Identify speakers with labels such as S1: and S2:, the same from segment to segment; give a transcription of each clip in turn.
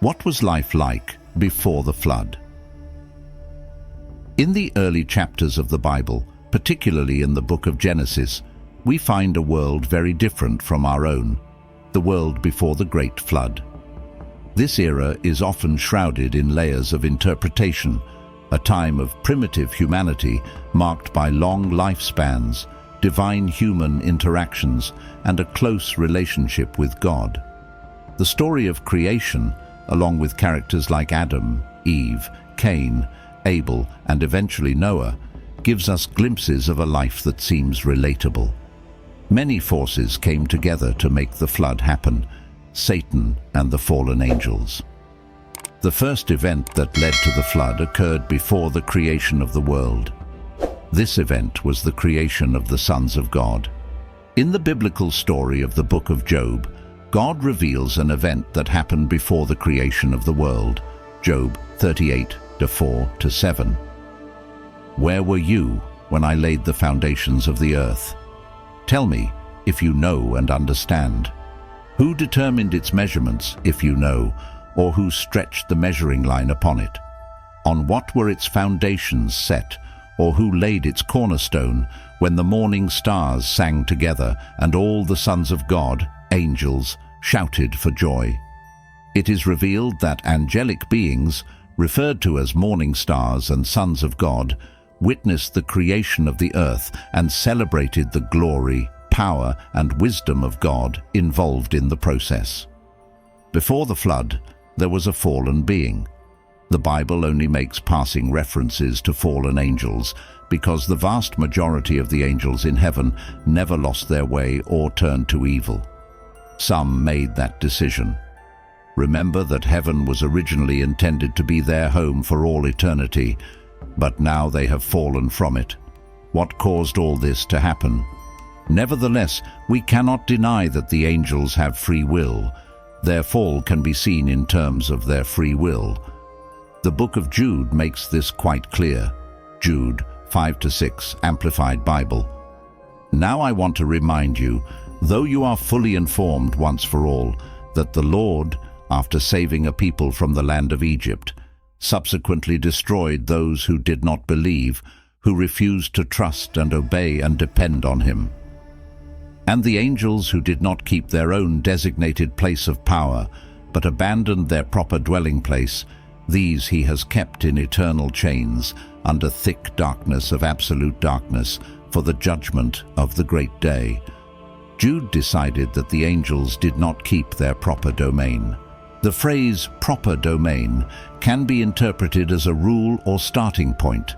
S1: What was life like before the flood? In the early chapters of the Bible, particularly in the book of Genesis, we find a world very different from our own, the world before the great flood. This era is often shrouded in layers of interpretation, a time of primitive humanity marked by long lifespans, divine human interactions, and a close relationship with God. The story of creation, along with characters like Adam, Eve, Cain, Abel, and eventually Noah, gives us glimpses of a life that seems relatable. Many forces came together to make the flood happen: Satan and the fallen angels. The first event that led to the flood occurred before the creation of the world. This event was the creation of the sons of God. In the biblical story of the book of Job, God reveals an event that happened before the creation of the world. Job 38:4-7. Where were you when I laid the foundations of the earth? Tell me, if you know and understand. Who determined its measurements, if you know, or who stretched the measuring line upon it? On what were its foundations set, or who laid its cornerstone, when the morning stars sang together and all the sons of God, angels, shouted for joy? It is revealed that angelic beings, referred to as morning stars and sons of God, witnessed the creation of the earth and celebrated the glory, power, and wisdom of God involved in the process. Before the flood, there was a fallen being. The Bible only makes passing references to fallen angels because the vast majority of the angels in heaven never lost their way or turned to evil. Some made that decision. Remember that heaven was originally intended to be their home for all eternity, but now they have fallen from it. What caused all this to happen? Nevertheless, we cannot deny that the angels have free will. Their fall can be seen in terms of their free will. The book of Jude makes this quite clear. Jude 5-6, Amplified Bible. Now I want to remind you, though you are fully informed once for all, that the Lord, after saving a people from the land of Egypt, subsequently destroyed those who did not believe, who refused to trust and obey and depend on him. And the angels who did not keep their own designated place of power, but abandoned their proper dwelling place, these he has kept in eternal chains, under thick darkness of absolute darkness, for the judgment of the great day. Jude decided that the angels did not keep their proper domain. The phrase proper domain can be interpreted as a rule or starting point.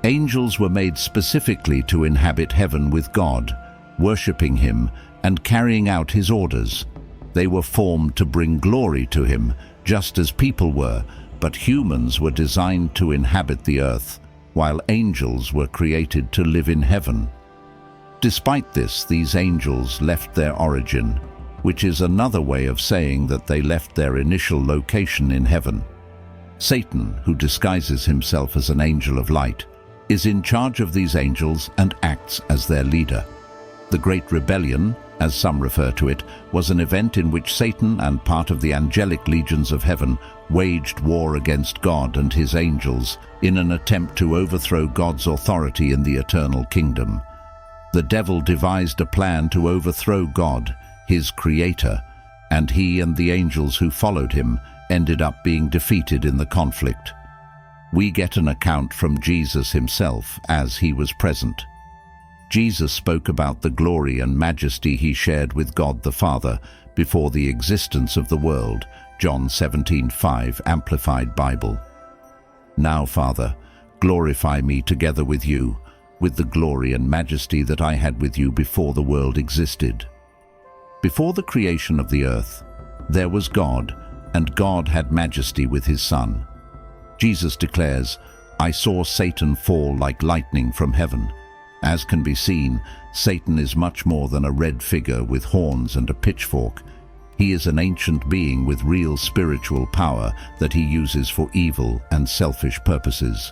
S1: Angels were made specifically to inhabit heaven with God, worshipping him and carrying out his orders. They were formed to bring glory to him, just as people were, but humans were designed to inhabit the earth, while angels were created to live in heaven. Despite this, these angels left their origin, which is another way of saying that they left their initial location in heaven. Satan, who disguises himself as an angel of light, is in charge of these angels and acts as their leader. The Great Rebellion, as some refer to it, was an event in which Satan and part of the angelic legions of heaven waged war against God and his angels in an attempt to overthrow God's authority in the eternal kingdom. The devil devised a plan to overthrow God, his creator, and he and the angels who followed him ended up being defeated in the conflict. We get an account from Jesus himself as he was present. Jesus spoke about the glory and majesty he shared with God the Father before the existence of the world, John 17:5, Amplified Bible. Now, Father, glorify me together with you, with the glory and majesty that I had with you before the world existed. Before the creation of the earth, there was God, and God had majesty with his Son. Jesus declares, I saw Satan fall like lightning from heaven. As can be seen, Satan is much more than a red figure with horns and a pitchfork. He is an ancient being with real spiritual power that he uses for evil and selfish purposes.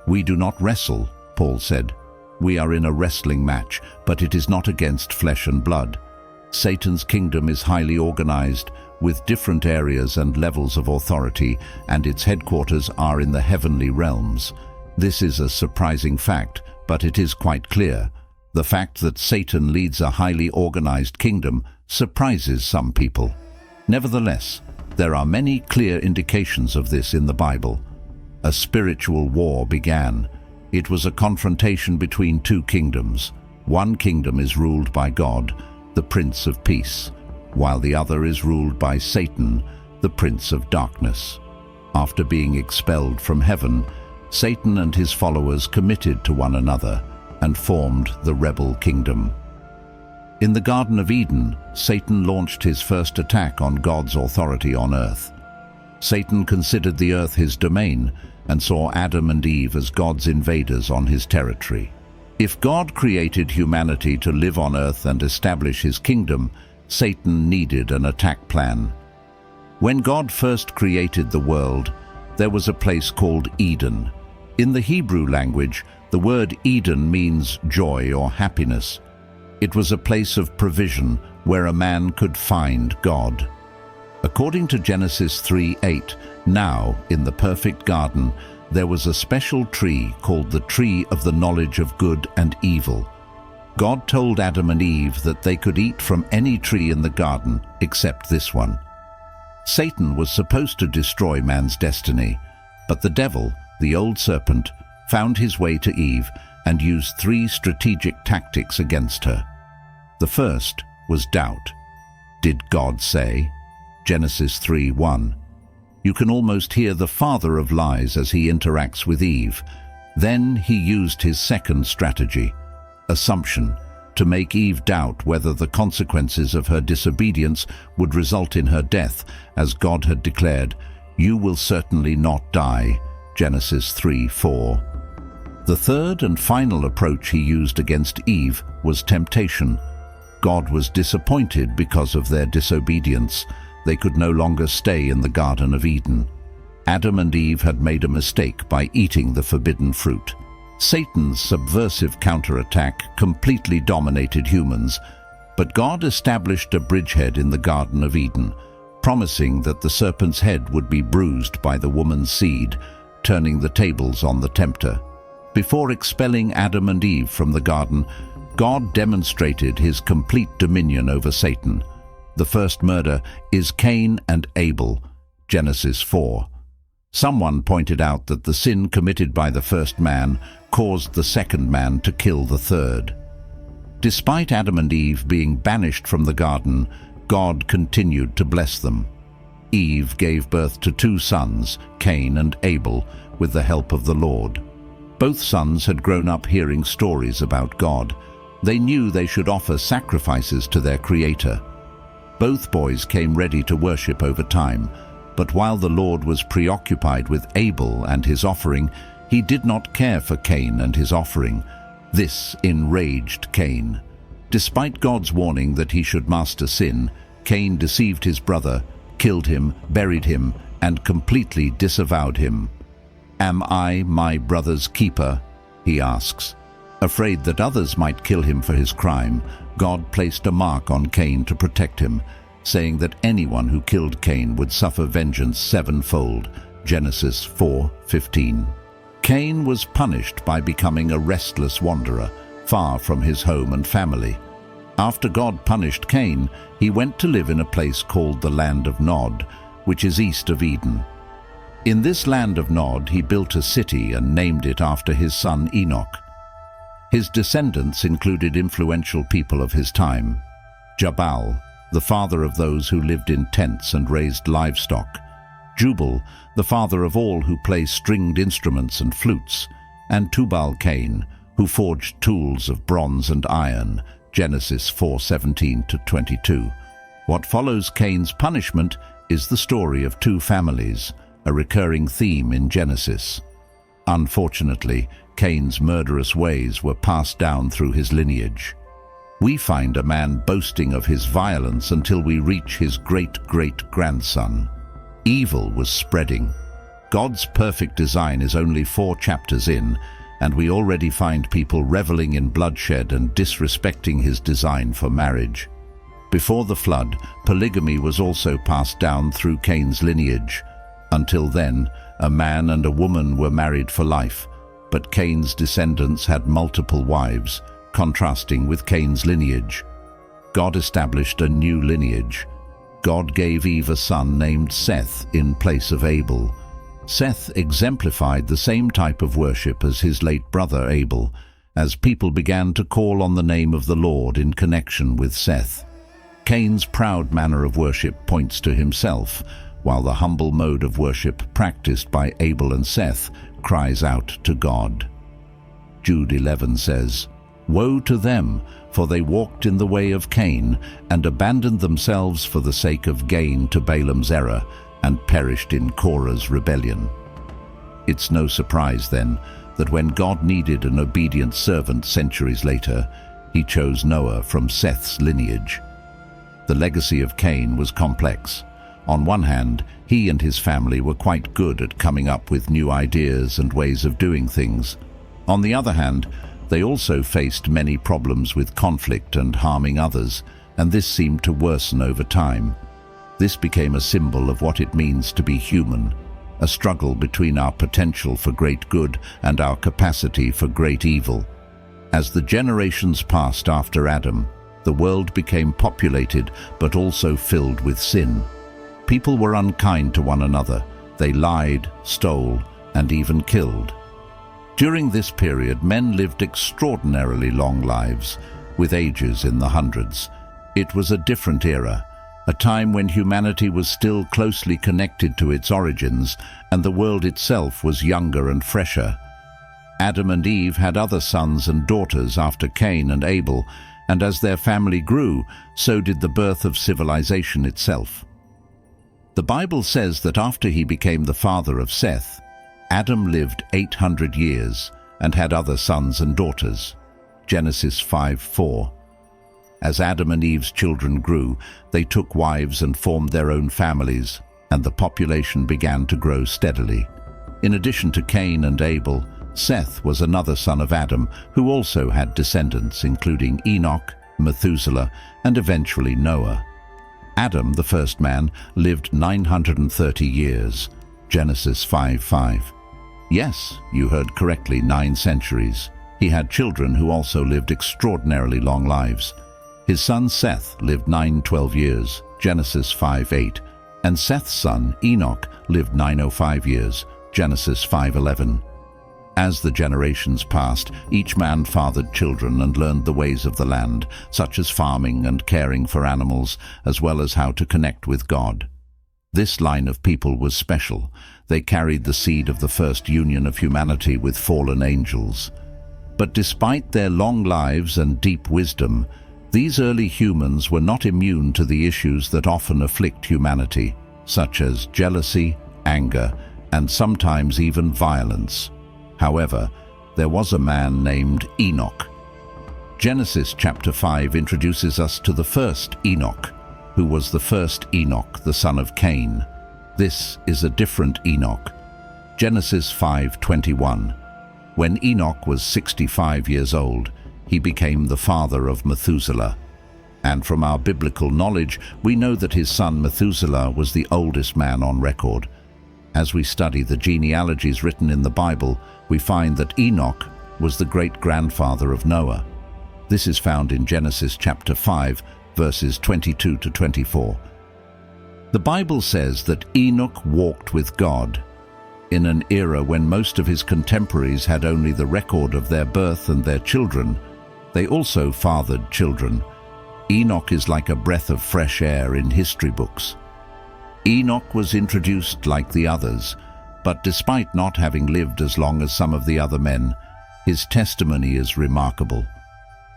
S1: We do not wrestle, Paul said. We are in a wrestling match, but it is not against flesh and blood. Satan's kingdom is highly organized, with different areas and levels of authority, and its headquarters are in the heavenly realms. This is a surprising fact, but it is quite clear. The fact that Satan leads a highly organized kingdom surprises some people. Nevertheless, there are many clear indications of this in the Bible. A spiritual war began. It was a confrontation between two kingdoms. One kingdom is ruled by God, the Prince of Peace, while the other is ruled by Satan, the Prince of Darkness. After being expelled from heaven, Satan and his followers committed to one another and formed the rebel kingdom. In the Garden of Eden, Satan launched his first attack on God's authority on earth. Satan considered the earth his domain and saw Adam and Eve as God's invaders on his territory. If God created humanity to live on earth and establish his kingdom, Satan needed an attack plan. When God first created the world, there was a place called Eden. In the Hebrew language, the word Eden means joy or happiness. It was a place of provision where a man could find God. According to Genesis 3:8, now, in the perfect garden, there was a special tree called the tree of the knowledge of good and evil. God told Adam and Eve that they could eat from any tree in the garden except this one. Satan was supposed to destroy man's destiny, but the devil, the old serpent, found his way to Eve and used 3 strategic tactics against her. The first was doubt. Did God say? Genesis 3:1. You can almost hear the father of lies as he interacts with Eve. Then he used his second strategy, assumption, to make Eve doubt whether the consequences of her disobedience would result in her death, as God had declared, "You will certainly not die." Genesis 3:4. The third and final approach he used against Eve was temptation. God was disappointed because of their disobedience. They could no longer stay in the Garden of Eden. Adam and Eve had made a mistake by eating the forbidden fruit. Satan's subversive counterattack completely dominated humans, but God established a bridgehead in the Garden of Eden, promising that the serpent's head would be bruised by the woman's seed, turning the tables on the tempter. Before expelling Adam and Eve from the garden, God demonstrated his complete dominion over Satan. The first murder is Cain and Abel, Genesis 4. Someone pointed out that the sin committed by the first man caused the second man to kill the third. Despite Adam and Eve being banished from the garden, God continued to bless them. Eve gave birth to 2 sons, Cain and Abel, with the help of the Lord. Both sons had grown up hearing stories about God. They knew they should offer sacrifices to their Creator. Both boys came ready to worship over time, but while the Lord was preoccupied with Abel and his offering, he did not care for Cain and his offering. This enraged Cain. Despite God's warning that he should master sin, Cain deceived his brother, killed him, buried him, and completely disavowed him. "Am I my brother's keeper?" he asks. Afraid that others might kill him for his crime, God placed a mark on Cain to protect him, saying that anyone who killed Cain would suffer vengeance 7-fold, Genesis 4:15. Cain was punished by becoming a restless wanderer, far from his home and family. After God punished Cain, he went to live in a place called the land of Nod, which is east of Eden. In this land of Nod, he built a city and named it after his son Enoch. His descendants included influential people of his time: Jabal, the father of those who lived in tents and raised livestock; Jubal, the father of all who play stringed instruments and flutes; and Tubal-Cain, who forged tools of bronze and iron, Genesis 4:17-22. What follows Cain's punishment is the story of 2 families, a recurring theme in Genesis. Unfortunately, Cain's murderous ways were passed down through his lineage. We find a man boasting of his violence until we reach his great-great-grandson. Evil was spreading. God's perfect design is only 4 chapters in, and we already find people reveling in bloodshed and disrespecting his design for marriage. Before the flood, polygamy was also passed down through Cain's lineage. Until then, a man and a woman were married for life, but Cain's descendants had multiple wives, contrasting with Cain's lineage. God established a new lineage. God gave Eve a son named Seth in place of Abel. Seth exemplified the same type of worship as his late brother Abel, as people began to call on the name of the Lord in connection with Seth. Cain's proud manner of worship points to himself, while the humble mode of worship practiced by Abel and Seth cries out to God. Jude 11 says, "Woe to them, for they walked in the way of Cain, and abandoned themselves for the sake of gain to Balaam's error, and perished in Korah's rebellion." It's no surprise, then, that when God needed an obedient servant centuries later, he chose Noah from Seth's lineage. The legacy of Cain was complex. On one hand, he and his family were quite good at coming up with new ideas and ways of doing things. On the other hand, they also faced many problems with conflict and harming others, and this seemed to worsen over time. This became a symbol of what it means to be human, a struggle between our potential for great good and our capacity for great evil. As the generations passed after Adam, the world became populated but also filled with sin. People were unkind to one another. They lied, stole, and even killed. During this period, men lived extraordinarily long lives, with ages in the hundreds. It was a different era, a time when humanity was still closely connected to its origins, and the world itself was younger and fresher. Adam and Eve had other sons and daughters after Cain and Abel, and as their family grew, so did the birth of civilization itself. The Bible says that after he became the father of Seth, Adam lived 800 years and had other sons and daughters. Genesis 5:4. As Adam and Eve's children grew, they took wives and formed their own families, and the population began to grow steadily. In addition to Cain and Abel, Seth was another son of Adam who also had descendants, including Enoch, Methuselah, and eventually Noah. Adam, the first man, lived 930 years. Genesis 5:5. Yes, you heard correctly, 9 centuries. He had children who also lived extraordinarily long lives. His son Seth lived 912 years. Genesis 5:8. And Seth's son Enoch lived 905 years. Genesis 5:11. As the generations passed, each man fathered children and learned the ways of the land, such as farming and caring for animals, as well as how to connect with God. This line of people was special. They carried the seed of the first union of humanity with fallen angels. But despite their long lives and deep wisdom, these early humans were not immune to the issues that often afflict humanity, such as jealousy, anger, and sometimes even violence. However, there was a man named Enoch. Genesis chapter 5 introduces us to the first Enoch, who was the first Enoch, the son of Cain. This is a different Enoch. Genesis 5:21. When Enoch was 65 years old, he became the father of Methuselah. And from our biblical knowledge, we know that his son Methuselah was the oldest man on record. As we study the genealogies written in the Bible, we find that Enoch was the great-grandfather of Noah. This is found in Genesis chapter 5, verses 22 to 24. The Bible says that Enoch walked with God. In an era when most of his contemporaries had only the record of their birth and their children, they also fathered children. Enoch is like a breath of fresh air in history books. Enoch was introduced like the others, but despite not having lived as long as some of the other men, his testimony is remarkable.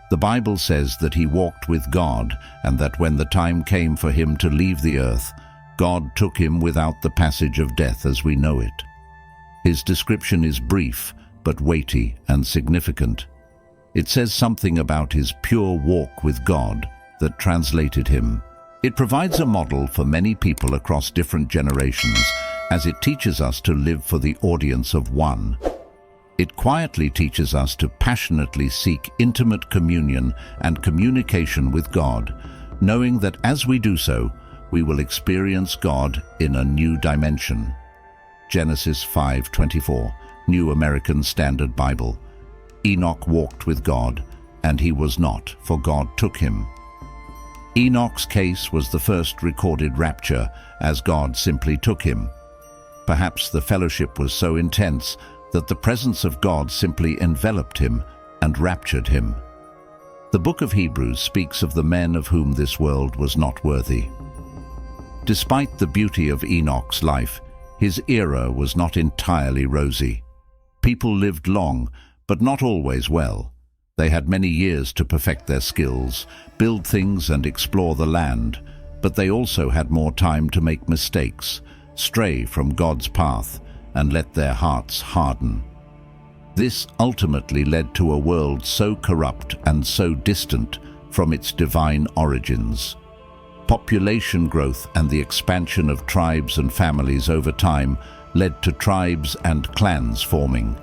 S1: The Bible says that he walked with God, and that when the time came for him to leave the earth, God took him without the passage of death as we know it. His description is brief, but weighty and significant. It says something about his pure walk with God that translated him. It provides a model for many people across different generations, as it teaches us to live for the audience of one. It quietly teaches us to passionately seek intimate communion and communication with God, knowing that as we do so, we will experience God in a new dimension. Genesis 5:24, New American Standard Bible. Enoch walked with God, and he was not, for God took him. Enoch's case was the first recorded rapture, as God simply took him. Perhaps the fellowship was so intense that the presence of God simply enveloped him and raptured him. The book of Hebrews speaks of the men of whom this world was not worthy. Despite the beauty of Enoch's life, his era was not entirely rosy. People lived long, but not always well. They had many years to perfect their skills, build things and explore the land, but they also had more time to make mistakes, stray from God's path, and let their hearts harden. This ultimately led to a world so corrupt and so distant from its divine origins. Population growth and the expansion of tribes and families over time led to tribes and clans forming,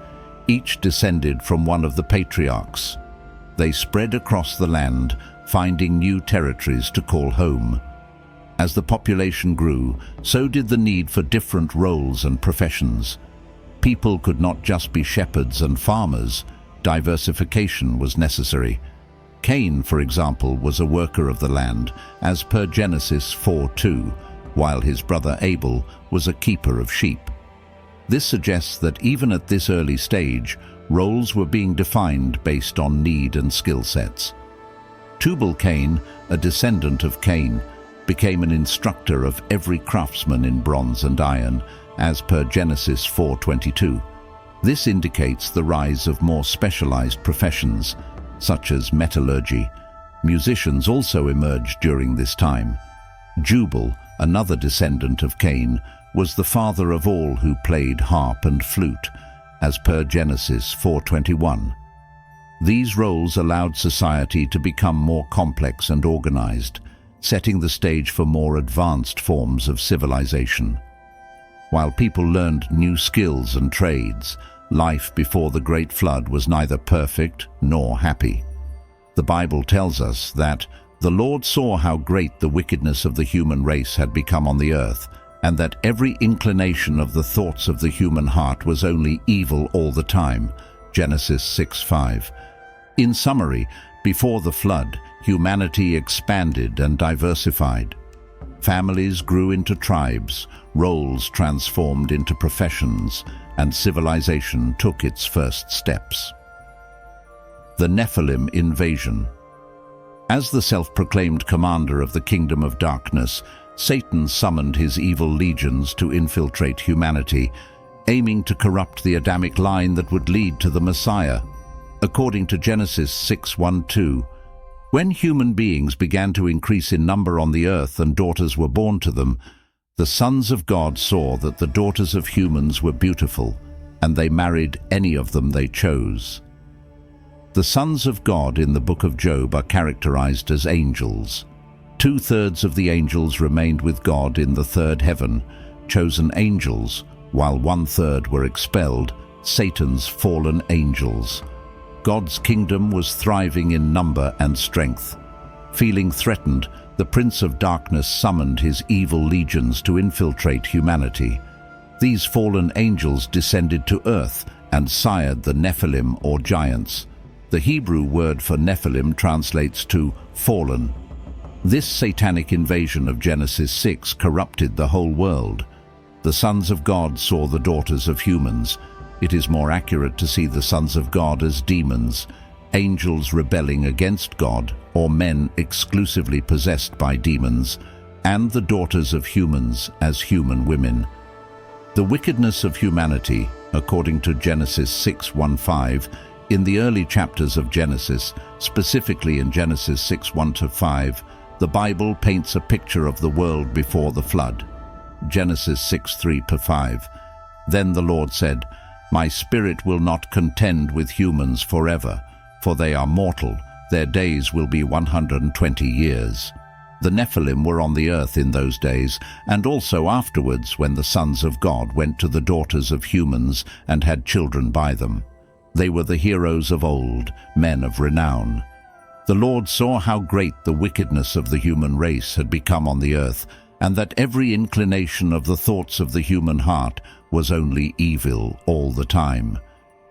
S1: each descended from one of the patriarchs. They spread across the land, finding new territories to call home. As the population grew, so did the need for different roles and professions. People could not just be shepherds and farmers. Diversification was necessary. Cain, for example, was a worker of the land, as per Genesis 4:2, while his brother Abel was a keeper of sheep. This suggests that even at this early stage, roles were being defined based on need and skill sets. Tubal-Cain, a descendant of Cain, became an instructor of every craftsman in bronze and iron, as per Genesis 4:22. This indicates the rise of more specialized professions, such as metallurgy. Musicians also emerged during this time. Jubal, another descendant of Cain, was the father of all who played harp and flute, as per Genesis 4:21. These roles allowed society to become more complex and organized, setting the stage for more advanced forms of civilization. While people learned new skills and trades, life before the Great Flood was neither perfect nor happy. The Bible tells us that the Lord saw how great the wickedness of the human race had become on the earth, and that every inclination of the thoughts of the human heart was only evil all the time. Genesis 6:5. In summary, before the flood, humanity expanded and diversified. Families grew into tribes, roles transformed into professions, and civilization took its first steps. The Nephilim invasion. As the self-proclaimed commander of the kingdom of darkness, Satan summoned his evil legions to infiltrate humanity, aiming to corrupt the Adamic line that would lead to the Messiah. According to Genesis 6:1-2, when human beings began to increase in number on the earth and daughters were born to them, the sons of God saw that the daughters of humans were beautiful, and they married any of them they chose. The sons of God in the book of Job are characterized as angels. 2/3 of the angels remained with God in the third heaven, chosen angels, while 1/3 were expelled, Satan's fallen angels. God's kingdom was thriving in number and strength. Feeling threatened, the Prince of Darkness summoned his evil legions to infiltrate humanity. These fallen angels descended to earth and sired the Nephilim, or giants. The Hebrew word for Nephilim translates to fallen. This satanic invasion of Genesis 6 corrupted the whole world. The sons of God saw the daughters of humans. It is more accurate to see the sons of God as demons, angels rebelling against God, or men exclusively possessed by demons, and the daughters of humans as human women. The wickedness of humanity, according to Genesis 6:1-5, in the early chapters of Genesis, specifically in Genesis 6:1-5, the Bible paints a picture of the world before the flood. Genesis 6:3-5. Then the Lord said, "My spirit will not contend with humans forever, for they are mortal. Their days will be 120 years. The Nephilim were on the earth in those days, and also afterwards when the sons of God went to the daughters of humans and had children by them. They were the heroes of old, men of renown. The Lord saw how great the wickedness of the human race had become on the earth, and that every inclination of the thoughts of the human heart was only evil all the time.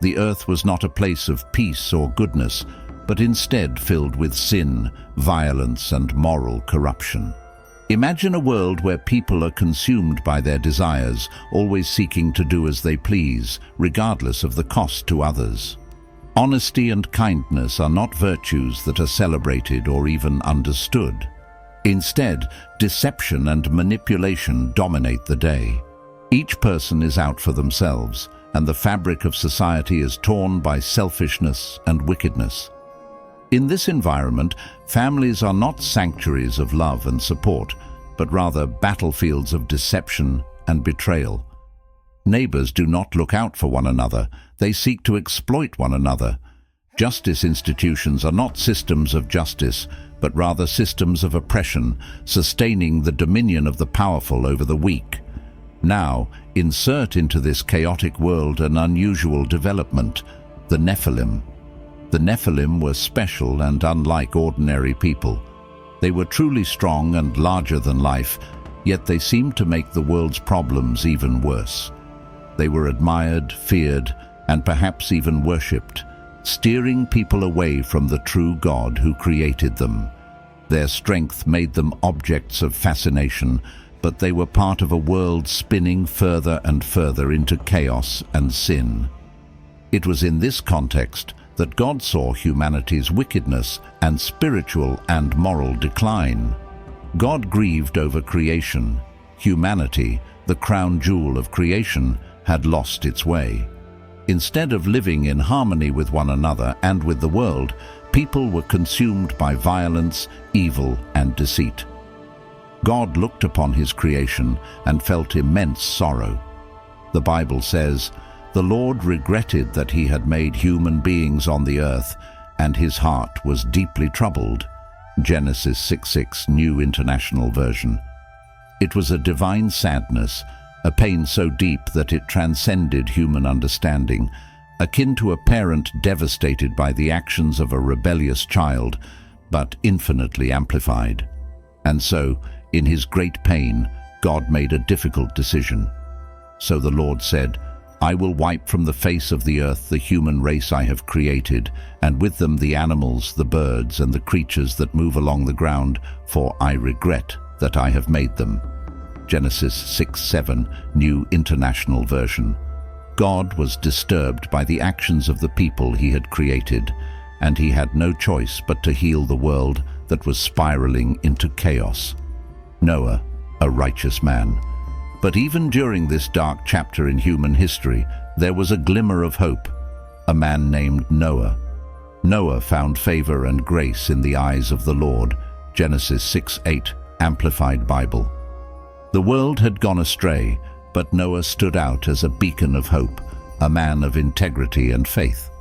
S1: The earth was not a place of peace or goodness, but instead filled with sin, violence, and moral corruption. Imagine a world where people are consumed by their desires, always seeking to do as they please, regardless of the cost to others. Honesty and kindness are not virtues that are celebrated or even understood. Instead, deception and manipulation dominate the day. Each person is out for themselves, and the fabric of society is torn by selfishness and wickedness. In this environment, families are not sanctuaries of love and support, but rather battlefields of deception and betrayal. Neighbors do not look out for one another, they seek to exploit one another. Justice institutions are not systems of justice, but rather systems of oppression, sustaining the dominion of the powerful over the weak. Now, insert into this chaotic world an unusual development, the Nephilim. The Nephilim were special and unlike ordinary people. They were truly strong and larger than life, yet they seemed to make the world's problems even worse. They were admired, feared, and perhaps even worshipped, steering people away from the true God who created them. Their strength made them objects of fascination, but they were part of a world spinning further and further into chaos and sin. It was in this context that God saw humanity's wickedness and spiritual and moral decline. God grieved over creation. Humanity, the crown jewel of creation, had lost its way. Instead of living in harmony with one another and with the world, people were consumed by violence, evil, and deceit. God looked upon his creation and felt immense sorrow. The Bible says, "The Lord regretted that he had made human beings on the earth, and his heart was deeply troubled." Genesis 6:6, New International Version. It was a divine sadness, a pain so deep that it transcended human understanding, akin to a parent devastated by the actions of a rebellious child, but infinitely amplified. And so, in his great pain, God made a difficult decision. So the Lord said, "I will wipe from the face of the earth the human race I have created, and with them the animals, the birds, and the creatures that move along the ground, for I regret that I have made them." Genesis 6:7, New International Version. God was disturbed by the actions of the people he had created, and he had no choice but to heal the world that was spiraling into chaos. Noah, a righteous man. But even during this dark chapter in human history, there was a glimmer of hope. A man named Noah. Noah found favor and grace in the eyes of the Lord. Genesis 6:8, Amplified Bible. The world had gone astray, but Noah stood out as a beacon of hope, a man of integrity and faith.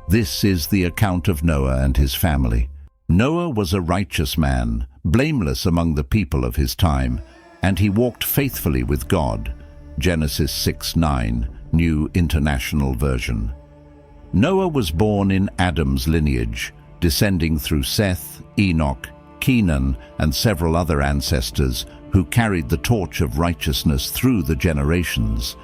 S1: This is the account of Noah and his family. Noah was a righteous man, blameless among the people of his time, and he walked faithfully with God. Genesis 6:9, New International Version. Noah was born in Adam's lineage, descending through Seth, Enoch, Cain, and several other ancestors who carried the torch of righteousness through the generations.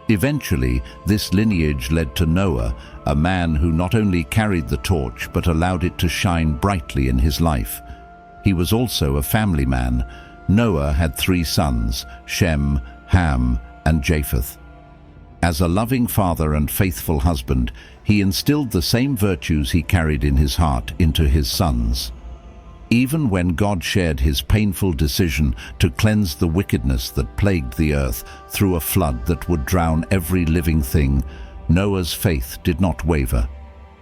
S1: Eventually, this lineage led to Noah, a man who not only carried the torch but allowed it to shine brightly in his life. He was also a family man. Noah had 3 sons, Shem, Ham, and Japheth. As a loving father and faithful husband, he instilled the same virtues he carried in his heart into his sons. Even when God shared his painful decision to cleanse the wickedness that plagued the earth through a flood that would drown every living thing, Noah's faith did not waver.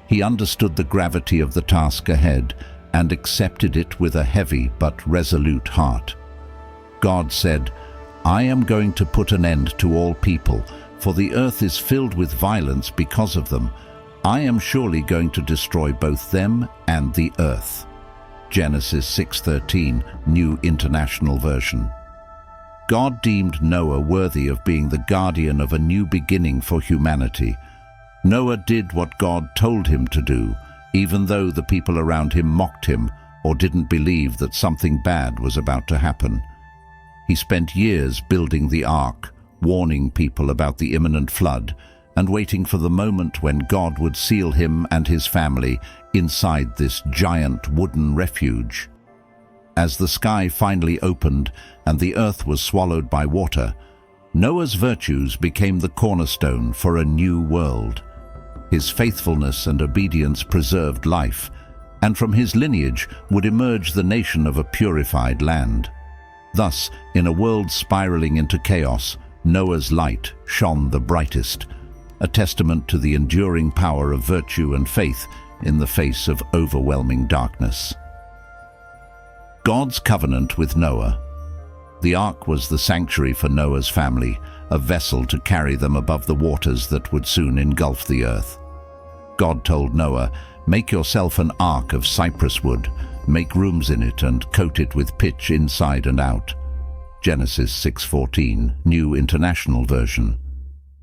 S1: He understood the gravity of the task ahead and accepted it with a heavy but resolute heart. God said, "I am going to put an end to all people, for the earth is filled with violence because of them. I am surely going to destroy both them and the earth." Genesis 6:13, New International Version. God deemed Noah worthy of being the guardian of a new beginning for humanity. Noah did what God told him to do, even though the people around him mocked him or didn't believe that something bad was about to happen. He spent years building the ark, warning people about the imminent flood, and waiting for the moment when God would seal him and his family inside this giant wooden refuge. As the sky finally opened and the earth was swallowed by water, Noah's virtues became the cornerstone for a new world. His faithfulness and obedience preserved life, and from his lineage would emerge the nation of a purified land. Thus, in a world spiraling into chaos, Noah's light shone the brightest, a testament to the enduring power of virtue and faith in the face of overwhelming darkness. God's covenant with Noah. The ark was the sanctuary for Noah's family, a vessel to carry them above the waters that would soon engulf the earth. God told Noah, "Make yourself an ark of cypress wood, make rooms in it and coat it with pitch inside and out." Genesis 6:14, New International Version.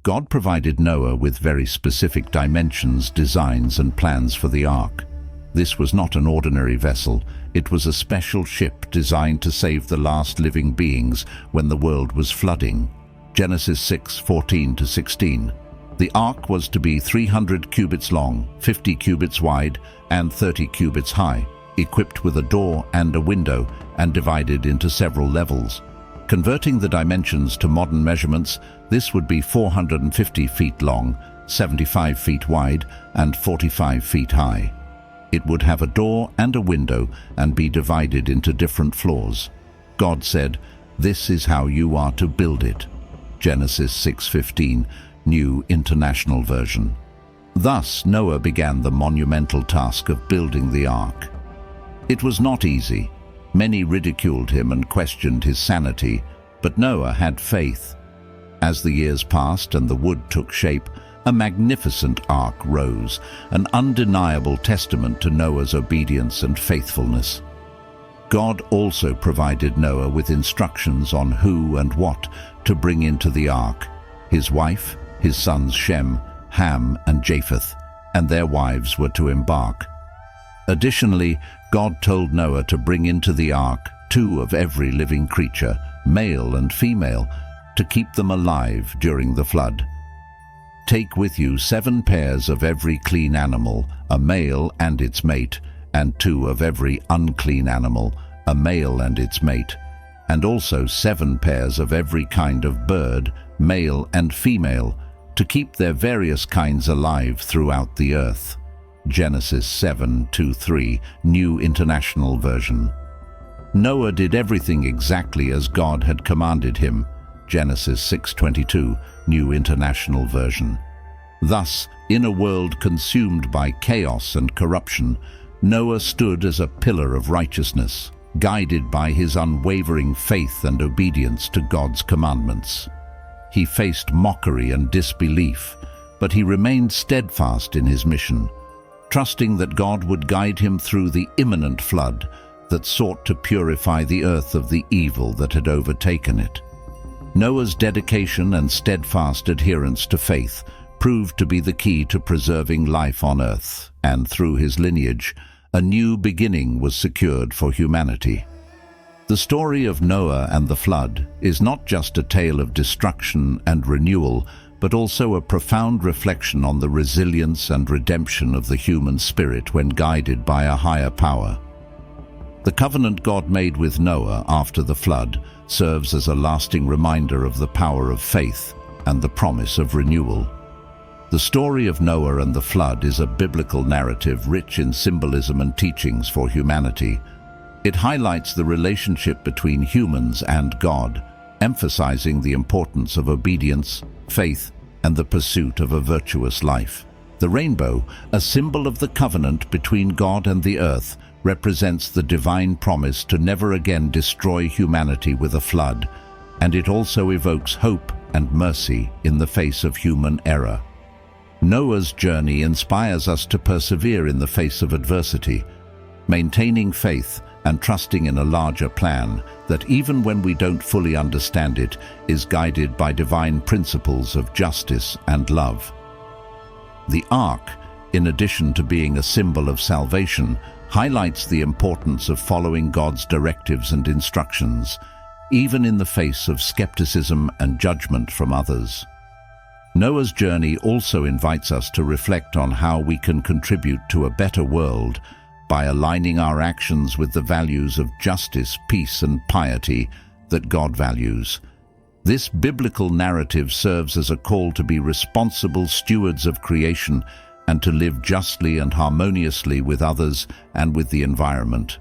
S1: God provided Noah with very specific dimensions, designs, and plans for the ark. This was not an ordinary vessel. It was a special ship designed to save the last living beings when the world was flooding. Genesis 6:14-16. The ark was to be 300 cubits long, 50 cubits wide, and 30 cubits high, equipped with a door and a window, and divided into several levels. Converting the dimensions to modern measurements, this would be 450 feet long, 75 feet wide, and 45 feet high. It would have a door and a window and be divided into different floors. God said, "This is how you are to build it." Genesis 6:15, New International Version. Thus Noah began the monumental task of building the ark. It was not easy. Many ridiculed him and questioned his sanity, but Noah had faith. As the years passed and the wood took shape, a magnificent ark rose, an undeniable testament to Noah's obedience and faithfulness. God also provided Noah with instructions on who and what to bring into the ark: his wife, his sons Shem, Ham, and Japheth, and their wives were to embark. Additionally, God told Noah to bring into the ark 2 of every living creature, male and female, to keep them alive during the flood. Take with you 7 pairs of every clean animal, a male and its mate, and 2 of every unclean animal, a male and its mate, and also 7 pairs of every kind of bird, male and female, to keep their various kinds alive throughout the earth. Genesis 7:2-3, New International Version. Noah did everything exactly as God had commanded him. Genesis 6:22, New International Version. Thus, in a world consumed by chaos and corruption, Noah stood as a pillar of righteousness, guided by his unwavering faith and obedience to God's commandments. He faced mockery and disbelief, but he remained steadfast in his mission, trusting that God would guide him through the imminent flood that sought to purify the earth of the evil that had overtaken it. Noah's dedication and steadfast adherence to faith proved to be the key to preserving life on earth, and through his lineage, a new beginning was secured for humanity. The story of Noah and the flood is not just a tale of destruction and renewal, but also a profound reflection on the resilience and redemption of the human spirit when guided by a higher power. The covenant God made with Noah after the flood serves as a lasting reminder of the power of faith and the promise of renewal. The story of Noah and the flood is a biblical narrative rich in symbolism and teachings for humanity. It highlights the relationship between humans and God, emphasizing the importance of obedience, faith, and the pursuit of a virtuous life. The rainbow, a symbol of the covenant between God and the earth, represents the divine promise to never again destroy humanity with a flood, and it also evokes hope and mercy in the face of human error. Noah's journey inspires us to persevere in the face of adversity, maintaining faith and trusting in a larger plan that, even when we don't fully understand it, is guided by divine principles of justice and love. The ark in addition to being a symbol of salvation, highlights the importance of following God's directives and instructions, even in the face of skepticism and judgment from others. Noah's journey also invites us to reflect on how we can contribute to a better world by aligning our actions with the values of justice, peace, and piety that God values. This biblical narrative serves as a call to be responsible stewards of creation and to live justly and harmoniously with others and with the environment.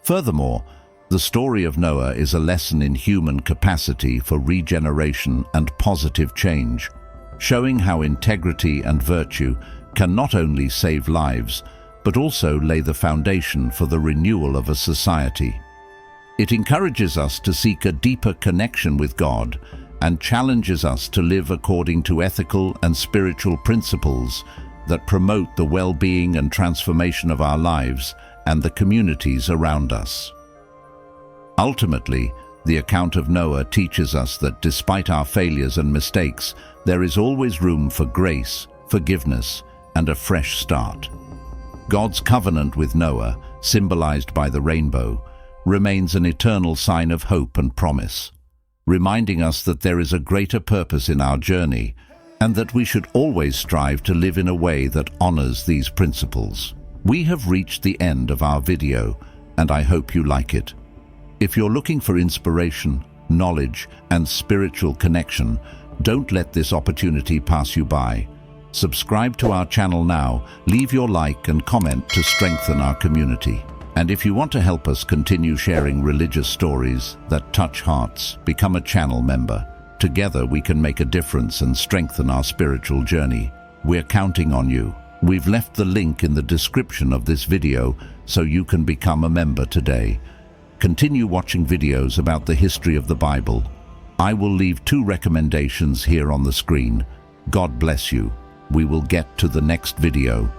S1: Furthermore, the story of Noah is a lesson in human capacity for regeneration and positive change, showing how integrity and virtue can not only save lives, but also lay the foundation for the renewal of a society. It encourages us to seek a deeper connection with God and challenges us to live according to ethical and spiritual principles that promote the well-being and transformation of our lives and the communities around us. Ultimately, the account of Noah teaches us that despite our failures and mistakes, there is always room for grace, forgiveness, and a fresh start. God's covenant with Noah, symbolized by the rainbow, remains an eternal sign of hope and promise, reminding us that there is a greater purpose in our journey and that we should always strive to live in a way that honors these principles. We have reached the end of our video, and I hope you like it. If you're looking for inspiration, knowledge, and spiritual connection, don't let this opportunity pass you by. Subscribe to our channel now, leave your like and comment to strengthen our community. And if you want to help us continue sharing religious stories that touch hearts, become a channel member. Together we can make a difference and strengthen our spiritual journey. We're counting on you. We've left the link in the description of this video so you can become a member today. Continue watching videos about the history of the Bible. I will leave 2 recommendations here on the screen. God bless you. We will get to the next video.